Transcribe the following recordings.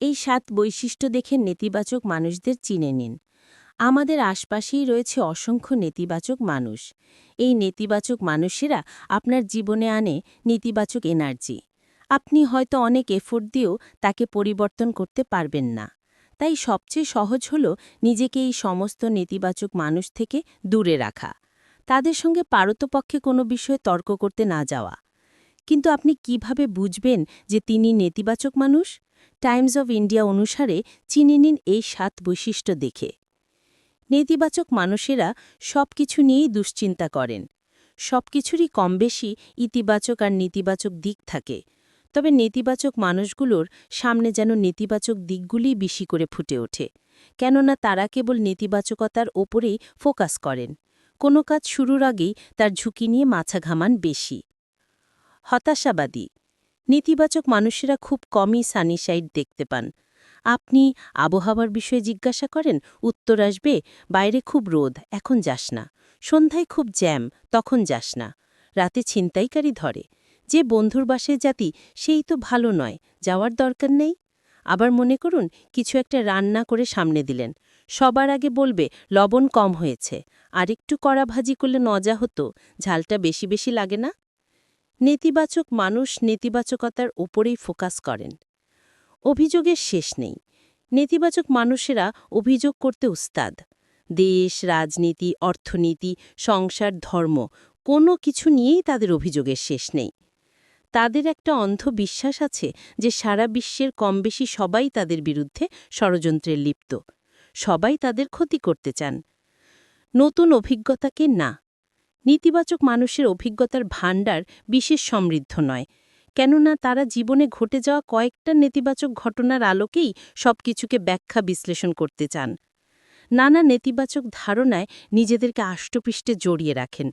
এই ৭ বৈশিষ্ট্য দেখে নেতিবাচক মানুষদের চিনে নিন। আমাদের আশপাশেই রয়েছে অসংখ্য নেতিবাচক মানুষ। এই নেতিবাচক মানুষেরা আপনার জীবনে আনে নেতিবাচক এনার্জি। আপনি হয়তো অনেক এফোর্ট দিয়েও তাকে পরিবর্তন করতে পারবেন না। তাই সবচেয়ে সহজ হল নিজেকে এই সমস্ত নেতিবাচক মানুষ থেকে দূরে রাখা। তাদের সঙ্গে পারতপক্ষে কোনো বিষয়ে তর্ক করতে না যাওয়া। কিন্তু আপনি কিভাবে বুঝবেন যে তিনি নেতিবাচক মানুষ? টাইমস অব ইন্ডিয়া অনুসারে চিনে নিন এই ৭ বৈশিষ্ট্য দেখে। নেতিবাচক মানুষেরা সবকিছু নিয়েই দুশ্চিন্তা করেন। সবকিছুরই কমবেশি ইতিবাচক আর নেতিবাচক দিক থাকে। তবে নেতিবাচক মানুষগুলোর সামনে যেন নেতিবাচক দিকগুলিই বেশি করে ফুটে ওঠে। কেননা তারা কেবল নেতিবাচকতার ওপরেই ফোকাস করেন। কোনো কাজ শুরুর আগেই তার ঝুঁকি নিয়ে মাথা ঘামান বেশি। হতাশাবাদী নেতিবাচক মানুষেরা খুব কমই সানি সাইড দেখতে পান। আপনি আবহাওয়ার বিষয়ে জিজ্ঞাসা করেন, উত্তর আসবে, বাইরে খুব রোদ, এখন যাস না। সন্ধ্যায় খুব জ্যাম, তখন যাস না। রাতে ছিনতাইকারী ধরে। যে বন্ধুর বাসায় জাতি সেই তো ভালো নয়, যাওয়ার দরকার নেই। আবার মনে করুন কিছু একটা রান্না করে সামনে দিলেন। সবার আগে বলবে লবণ কম হয়েছে, আরেকটু কড়া ভাজি করলে মজা হতো, ঝালটা বেশি বেশি লাগে না। নেতিবাচক মানুষ নেতিবাচকতার ওপরেই ফোকাস করেন। অভিযোগের শেষ নেই। নেতিবাচক মানুষেরা অভিযোগ করতে উস্তাদ। দেশ, রাজনীতি, অর্থনীতি, সংসার, ধর্ম কোনো কিছু নিয়েই তাদের অভিযোগের শেষ নেই। তাদের একটা অন্ধ বিশ্বাস আছে যে সারা বিশ্বের কমবেশি সবাই তাদের বিরুদ্ধে ষড়যন্ত্রে লিপ্ত। সবাই তাদের ক্ষতি করতে চান। নতুন অভিজ্ঞতাকে না। নেতিবাচক মানুষের অভিজ্ঞতার ভাণ্ডার বিশেষ সমৃদ্ধ নয়। কেননা তারা জীবনে ঘটে যাওয়া কয়েকটা নেতিবাচক ঘটনার আলোকেই সবকিছুকে ব্যাখ্যা বিশ্লেষণ করতে চান। নানা নেতিবাচক ধারণায় নিজেদেরকে আষ্টপৃষ্টে জড়িয়ে রাখেন।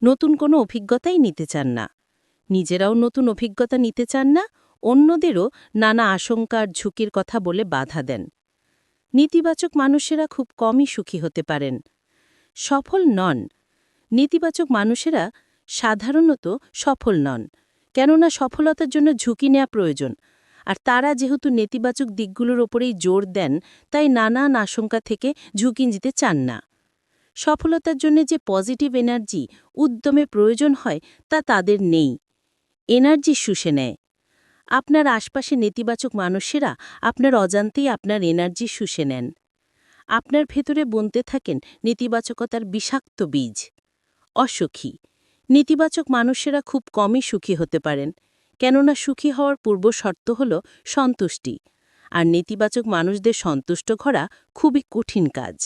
নতুন কোনো অভিজ্ঞতাই নিতে চান না। নিজেরাও নতুন অভিজ্ঞতা নিতে চান না, অন্যদেরও নানা আশঙ্কার ঝুঁকির কথা বলে বাধা দেন। নেতিবাচক মানুষেরা খুব কমই সুখী হতে পারেন। সফল নন। নেতিবাচক মানুষেরা সাধারণত সফল নন, কেননা সফলতার জন্য ঝুঁকি নেওয়া প্রয়োজন। আর তারা যেহেতু নেতিবাচক দিকগুলোর ওপরেই জোর দেন, তাই নানান আশঙ্কা থেকে ঝুঁকি নিতে চান না। সফলতার জন্য যে পজিটিভ এনার্জি, উদ্যমের প্রয়োজন হয় তা তাদের নেই। এনার্জি শুষে নেয়। আপনার আশপাশে নেতিবাচক মানুষেরা আপনার অজান্তেই আপনার এনার্জি শুষে নেন। আপনার ভেতরে বুনতে থাকেন নেতিবাচকতার বিষাক্ত বীজ। অসুখী নেতিবাচক মানুষেরা খুব কমই সুখী হতে পারেন, কেননা সুখী হওয়ার পূর্ব শর্ত হল সন্তুষ্টি, আর নেতিবাচক মানুষদের সন্তুষ্ট করা খুবই কঠিন কাজ।